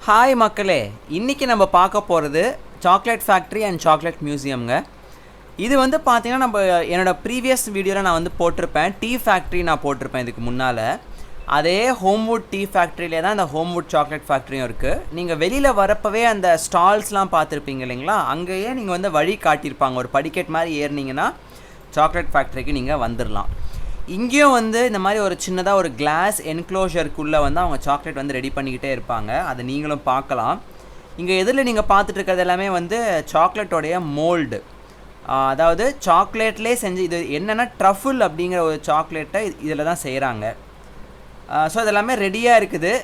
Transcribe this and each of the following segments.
Hi மக்களே, இன்றைக்கி நம்ம பார்க்க போகிறது சாக்லேட் ஃபேக்ட்ரி அண்ட் சாக்லேட் மியூசியம்ங்க. இது வந்து பார்த்திங்கன்னா நம்ம என்னோடய ப்ரீவியஸ் வீடியோவில் நான் வந்து போட்டிருப்பேன். டீ ஃபேக்ட்ரி நான் போட்டிருப்பேன் இதுக்கு முன்னால். அதே ஹோம்வுட் டீ ஃபேக்ட்ரியிலே தான் இந்த ஹோம்வுட் சாக்லேட் ஃபேக்ட்ரியும் இருக்குது. நீங்கள் வெளியில் வரப்பவே அந்த ஸ்டால்ஸ்லாம் பார்த்துருப்பீங்க இல்லைங்களா, அங்கேயே நீங்கள் வந்து வழி காட்டியிருப்பாங்க. ஒரு படிக்கட் மாதிரி ஏறினீங்கன்னா சாக்லேட் ஃபேக்ட்ரிக்கு நீங்கள் வந்துடலாம். இங்கேயும் வந்து இந்த மாதிரி ஒரு சின்னதாக ஒரு கிளாஸ் என்க்ளோஷருக்குள்ளே வந்து அவங்க சாக்லேட் வந்து ரெடி பண்ணிக்கிட்டே இருப்பாங்க. அதை நீங்களும் பார்க்கலாம். இங்கே எதில் நீங்கள் பார்த்துட்டு இருக்கிறது எல்லாமே வந்து சாக்லேட்டோடைய மோல்டு, அதாவது சாக்லேட்லேயே செஞ்சு, இது என்னென்னா ட்ரஃபிள் அப்படிங்கிற ஒரு சாக்லேட்டை இதில் தான் செய்கிறாங்க. ஸோ இதெல்லாமே ரெடியாக இருக்குது.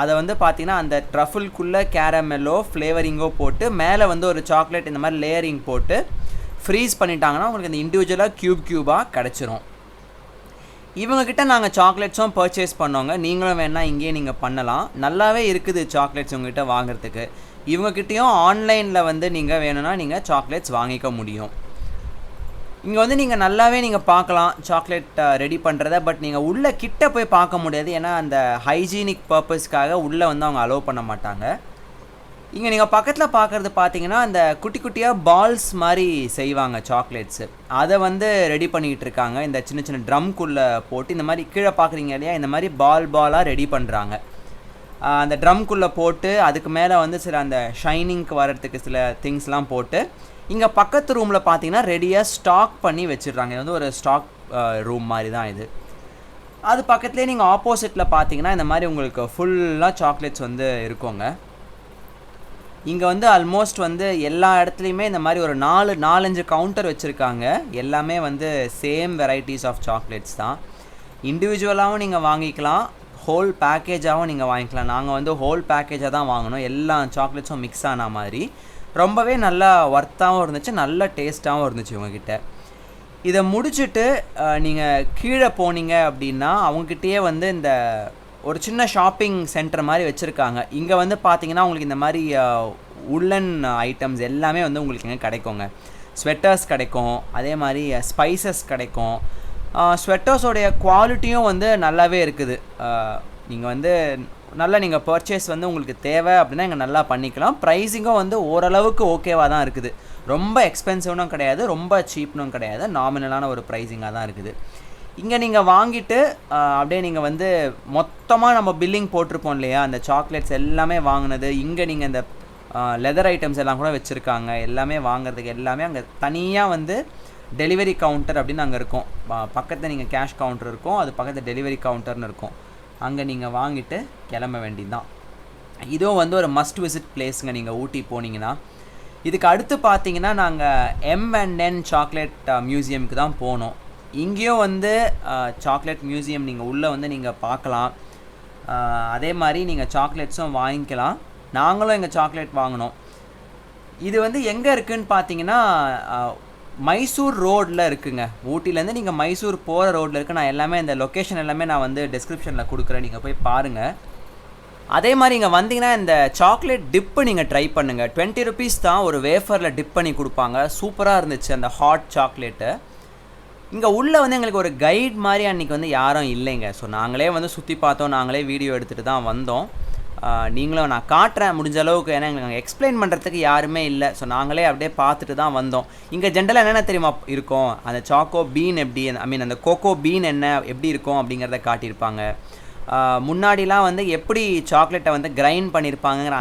அதை வந்து பார்த்திங்கன்னா அந்த ட்ரஃபிள்குள்ளே கேரமெல்லோ ஃப்ளேவரிங்கோ போட்டு மேலே வந்து ஒரு சாக்லேட் இந்த மாதிரி லேயரிங் போட்டு ஃப்ரீஸ் பண்ணிட்டாங்கன்னா உங்களுக்கு இந்த இண்டிவிஜுவலாக க்யூபாக கிடச்சிரும். இவங்கக்கிட்ட நாங்கள் சாக்லேட்ஸும் பர்ச்சேஸ் பண்ணோங்க. நீங்களும் வேணால் இங்கேயே நீங்கள் பண்ணலாம். நல்லாவே இருக்குது சாக்லேட்ஸ் உங்கள்கிட்ட வாங்குறதுக்கு. இவங்கக்கிட்டேயும் ஆன்லைனில் வந்து நீங்கள் வேணும்னா நீங்கள் சாக்லேட்ஸ் வாங்கிக்க முடியும். இங்கே வந்து நீங்கள் நல்லாவே நீங்கள் பார்க்கலாம் சாக்லேட் ரெடி பண்ணுறத. பட் நீங்கள் உள்ளே கிட்ட போய் பார்க்க முடியாது, ஏன்னா அந்த ஹைஜீனிக் பர்பஸ்க்காக உள்ளே வந்து அவங்க அலோவ் பண்ண மாட்டாங்க. இங்கே நீங்கள் பக்கத்தில் பார்க்குறது பார்த்தீங்கன்னா அந்த குட்டி குட்டியாக பால்ஸ் மாதிரி செய்வாங்க சாக்லேட்ஸு. அதை வந்து ரெடி பண்ணிக்கிட்டு இருக்காங்க. இந்த சின்ன சின்ன ட்ரம்குள்ளே போட்டு இந்த மாதிரி கீழே பார்க்குறீங்க இல்லையா, இந்த மாதிரி பாலாக ரெடி பண்ணுறாங்க. அந்த ட்ரம்குள்ளே போட்டு அதுக்கு மேலே வந்து சில அந்த ஷைனிங்க்கு வர்றதுக்கு சில திங்ஸ்லாம் போட்டு இங்கே பக்கத்து ரூமில் பார்த்தீங்கன்னா ரெடியாக ஸ்டாக் பண்ணி வச்சிடுறாங்க. இது வந்து ஒரு ஸ்டாக் ரூம் மாதிரி தான் இது. அது பக்கத்துலேயே நீங்கள் ஆப்போசிட்டில் பார்த்தீங்கன்னா இந்த மாதிரி உங்களுக்கு ஃபுல்லாக சாக்லேட்ஸ் வந்து இருக்குங்க. இங்கே வந்து ஆல்மோஸ்ட் வந்து எல்லா இடத்துலையுமே இந்த மாதிரி ஒரு 4-5 கவுண்டர் வச்சுருக்காங்க. எல்லாமே வந்து சேம் வெரைட்டிஸ் ஆஃப் சாக்லேட்ஸ் தான். இண்டிவிஜுவலாகவும் நீங்கள் வாங்கிக்கலாம், ஹோல் பேக்கேஜாகவும் நீங்கள் வாங்கிக்கலாம். நாங்கள் வந்து ஹோல் பேக்கேஜாக தான் வாங்கினோம். எல்லா சாக்லேட்ஸும் மிக்ஸ் ஆன மாதிரி ரொம்பவே நல்லா ஒர்த்தாகவும் இருந்துச்சு, நல்ல டேஸ்ட்டாகவும் இருந்துச்சு இவங்கக்கிட்ட. இதை முடிச்சுட்டு நீங்கள் கீழே போனீங்க அப்படின்னா அவங்கக்கிட்டேயே வந்து இந்த ஒரு சின்ன ஷாப்பிங் சென்டர் மாதிரி வச்சுருக்காங்க. இங்கே வந்து பார்த்தீங்கன்னா உங்களுக்கு இந்த மாதிரி உல்லன் ஐட்டம்ஸ் எல்லாமே வந்து உங்களுக்கு இங்கே கிடைக்குங்க. ஸ்வெட்டர்ஸ் கிடைக்கும், அதே மாதிரி ஸ்பைசஸ் கிடைக்கும். ஸ்வெட்டர்ஸோடைய குவாலிட்டியும் வந்து நல்லாவே இருக்குது. நீங்கள் வந்து நல்லா நீங்கள் பர்ச்சேஸ் வந்து உங்களுக்கு தேவை அப்படின்னா இங்கே நல்லா பண்ணிக்கலாம். ப்ரைஸிங்கும் வந்து ஓரளவுக்கு ஓகேவாக தான் இருக்குது. ரொம்ப எக்ஸ்பென்சிவ்னும் கிடையாது, ரொம்ப சீப்னும் கிடையாது, நாமினலான ஒரு ப்ரைஸிங்காக தான் இருக்குது. இங்கே நீங்கள் வாங்கிட்டு அப்படியே நீங்கள் வந்து மொத்தமாக நம்ம பில்லிங் போட்டிருப்போம் இல்லையா, அந்த சாக்லேட்ஸ் எல்லாமே வாங்கினது. இங்கே நீங்கள் இந்த லெதர் ஐட்டம்ஸ் எல்லாம் கூட வச்சுருக்காங்க. எல்லாமே வாங்குறதுக்கு எல்லாமே அங்கே தனியாக வந்து டெலிவரி கவுண்டர் அப்படின்னு அங்கே இருக்கும். பக்கத்தில் நீங்கள் கேஷ் கவுண்டர் இருக்கும், அது பக்கத்தில் டெலிவரி கவுண்டர்னு இருக்கும். அங்கே நீங்கள் வாங்கிட்டு கிளம்ப வேண்டியதுதான். இதுவும் வந்து ஒரு மஸ்ட் விசிட் பிளேஸுங்க நீங்கள் ஊட்டி போனீங்கன்னா. இதுக்கு அடுத்து பார்த்தீங்கன்னா நாங்கள் M&N சாக்லேட் மியூசியமுக்கு தான் போனோம். இங்கேயும் வந்து சாக்லேட் மியூசியம் நீங்கள் உள்ளே வந்து நீங்கள் பார்க்கலாம். அதே மாதிரி நீங்கள் சாக்லேட்ஸும் வாங்கிக்கலாம். நாங்களும் எங்கள் சாக்லேட் வாங்கினோம். இது வந்து எங்கே இருக்குதுன்னு பார்த்தீங்கன்னா மைசூர் ரோடில் இருக்குங்க. ஊட்டிலேருந்து நீங்கள் மைசூர் போகிற ரோட்டில் இருக்குது. நான் எல்லாமே இந்த லொக்கேஷன் எல்லாமே நான் வந்து டிஸ்கிரிப்ஷனில் கொடுக்குறேன், நீங்கள் போய் பாருங்கள். அதே மாதிரி இங்கே வந்தீங்கன்னா இந்த சாக்லேட் டிப்பு நீங்கள் ட்ரை பண்ணுங்கள். 20 ருபீஸ் தான், ஒரு வேஃபரில் டிப் பண்ணி கொடுப்பாங்க. சூப்பராக இருந்துச்சு அந்த ஹாட் சாக்லேட்டு. இங்கே உள்ளே வந்து எங்களுக்கு ஒரு கைட் மாதிரி அன்றைக்கி வந்து யாரும் இல்லைங்க. ஸோ நாங்களே வந்து சுற்றி பார்த்தோம், நாங்களே வீடியோ எடுத்துகிட்டு தான் வந்தோம். நீங்களும் நான் காட்டுறேன் முடிஞ்ச அளவுக்கு, ஏன்னா எங்களுக்கு எக்ஸ்பிளைன் பண்ணுறதுக்கு யாருமே இல்லை. ஸோ நாங்களே அப்படியே பார்த்துட்டு தான் வந்தோம். இங்கே ஜென்ரலாக என்னென்ன தெரியுமா இருக்கும், அந்த சாக்கோ பீன் எப்படி, அந்த கோகோ பீன் என்ன எப்படி இருக்கும் அப்படிங்கிறத காட்டியிருப்பாங்க. முன்னாடிலாம் வந்து எப்படி சாக்லேட்டை வந்து கிரைண்ட் பண்ணியிருப்பாங்கிற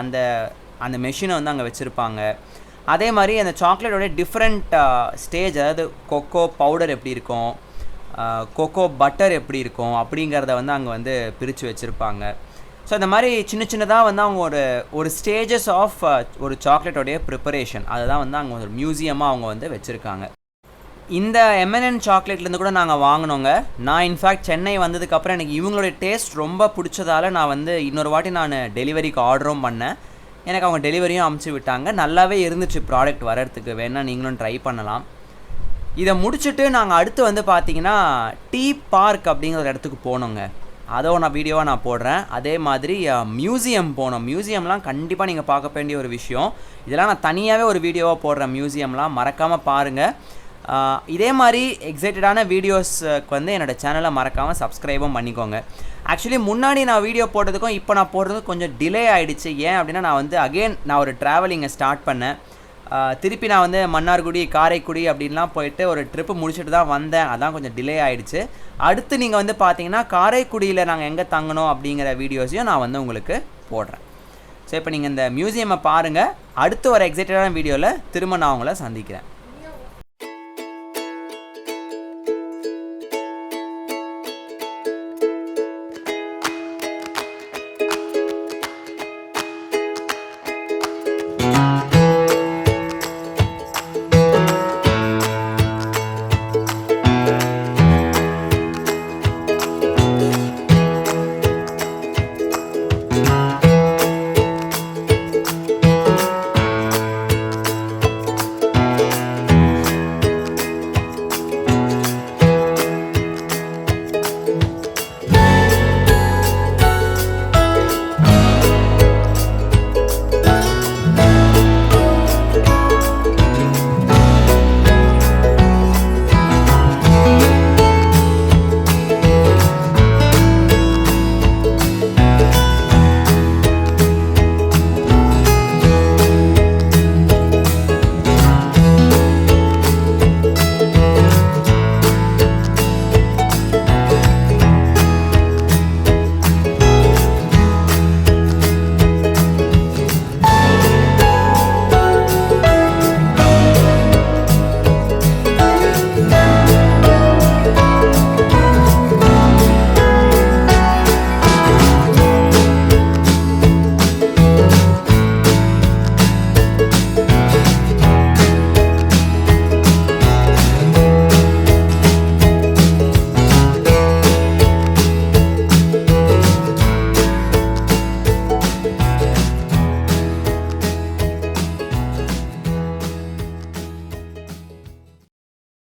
அந்த மெஷினை வந்து அங்கே வச்சுருப்பாங்க. அதே மாதிரி அந்த சாக்லேட்டோட டிஃப்ரெண்ட் ஸ்டேஜ், அதாவது கொக்கோ பவுடர் எப்படி இருக்கும், கொக்கோ பட்டர் எப்படி இருக்கும் அப்படிங்கிறத வந்து அங்கே வந்து பிரித்து வச்சுருப்பாங்க. ஸோ இந்த மாதிரி சின்ன சின்னதாக வந்து அவங்க ஒரு ஸ்டேஜஸ் ஆஃப் ஒரு சாக்லேட்டோடைய ப்ரிப்பரேஷன் அதை தான் வந்து அங்கே ஒரு மியூசியமாக அவங்க வந்து வச்சுருக்காங்க. இந்த M&N சாக்லேட்லேருந்து கூட நாங்கள் வாங்கினோங்க. நான் இன்ஃபேக்ட் சென்னை வந்ததுக்கப்புறம் எனக்கு இவங்களுடைய டேஸ்ட் ரொம்ப பிடிச்சதால நான் வந்து இன்னொரு வாட்டி நான் டெலிவரிக்கு ஆர்டரும் பண்ணேன். எனக்கு அவங்க டெலிவரியும் அமுச்சு விட்டாங்க. நல்லாவே இருந்துச்சு ப்ராடக்ட் வரத்துக்கு. வேணால் நீங்களும் ட்ரை பண்ணலாம். இதை முடிச்சுட்டு நாங்கள் அடுத்து வந்து பார்த்திங்கன்னா டீ பார்க் அப்படிங்கிற ஒரு இடத்துக்கு போனோங்க. அதோ நான் வீடியோவாக நான் போடுறேன். அதே மாதிரி மியூசியம் போனோம். மியூசியம்லாம் கண்டிப்பாக நீங்கள் பார்க்க வேண்டிய ஒரு விஷயம். இதெல்லாம் நான் தனியாகவே ஒரு வீடியோவாக போடுறேன். மியூசியம்லாம் மறக்காமல் பாருங்கள். இதே மாதிரி எக்ஸைட்டடான வீடியோஸ்க்கு வந்து என்னோடய சேனலை மறக்காமல் சப்ஸ்கிரைபும் பண்ணிக்கோங்க. ஆக்சுவலி முன்னாடி நான் வீடியோ போட்டதுக்கும் இப்போ நான் போடுறதுக்கும் கொஞ்சம் டிலே ஆகிடுச்சு. ஏன் அப்படின்னா நான் வந்து நான் ஒரு ட்ராவலிங்கை ஸ்டார்ட் பண்ணேன். திருப்பி நான் வந்து மன்னார்குடி, காரைக்குடி அப்படின்லாம் போயிட்டு ஒரு ட்ரிப்பு முடிச்சுட்டு தான் வந்தேன். அதான் கொஞ்சம் டிலே ஆகிடுச்சு. அடுத்து நீங்கள் வந்து பார்த்தீங்கன்னா காரைக்குடியில் நாங்கள் எங்கே தங்கினோம் அப்படிங்கிற வீடியோஸையும் நான் வந்து உங்களுக்கு போடுறேன். ஸோ இப்போ நீங்கள் இந்த மியூசியமை பாருங்கள். அடுத்து ஒரு எக்ஸைட்டடான வீடியோவில் திரும்ப நான் உங்களை சந்திக்கிறேன்.